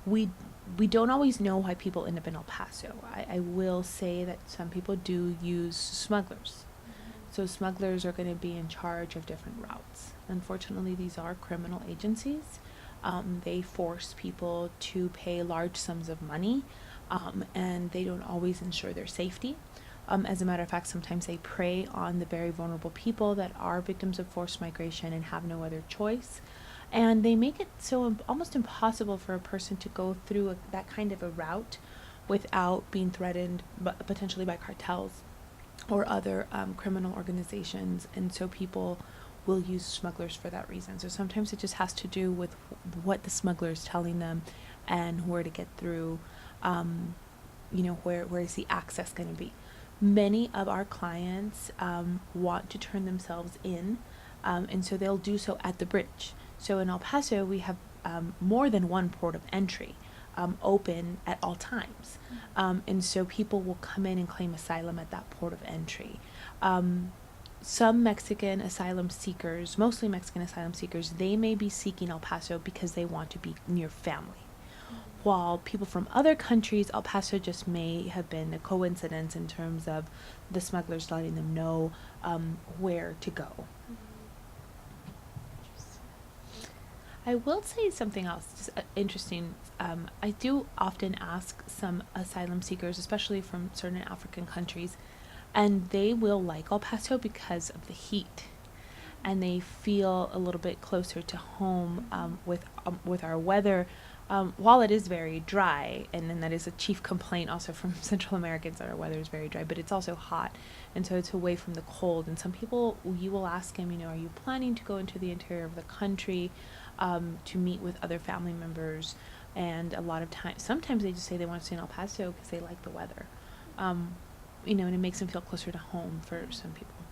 we we don't always know why people end up in El Paso. I will say that some people do use smugglers. So smugglers are going to be in charge of different routes. Unfortunately, these are criminal agencies. They force people to pay large sums of money, and they don't always ensure their safety. As a matter of fact, sometimes they prey on the very vulnerable people that are victims of forced migration and have no other choice. And they make it so almost impossible for a person to go through that kind of a route without being threatened, potentially by cartels or other criminal organizations. And so people will use smugglers for that reason. So sometimes it just has to do with what the smuggler is telling them and where to get through. Where is the access going to be? Many of our clients want to turn themselves in, and so they'll do so at the bridge. So in El Paso, we have more than one port of entry open at all times. And so people will come in and claim asylum at that port of entry. Some Mexican asylum seekers, mostly Mexican asylum seekers, they may be seeking El Paso because they want to be near family. While people from other countries, El Paso just may have been a coincidence in terms of the smugglers letting them know where to go. I will say something else, just interesting. I do often ask some asylum seekers, especially from certain African countries, and they will like El Paso because of the heat, and they feel a little bit closer to home with our weather. While it is very dry, and then that is a chief complaint also from Central Americans, that our weather is very dry, but it's also hot, and so it's away from the cold. And some people, you will ask them, are you planning to go into the interior of the country to meet with other family members? And a lot of times, sometimes they just say they want to stay in El Paso because they like the weather, and it makes them feel closer to home for some people.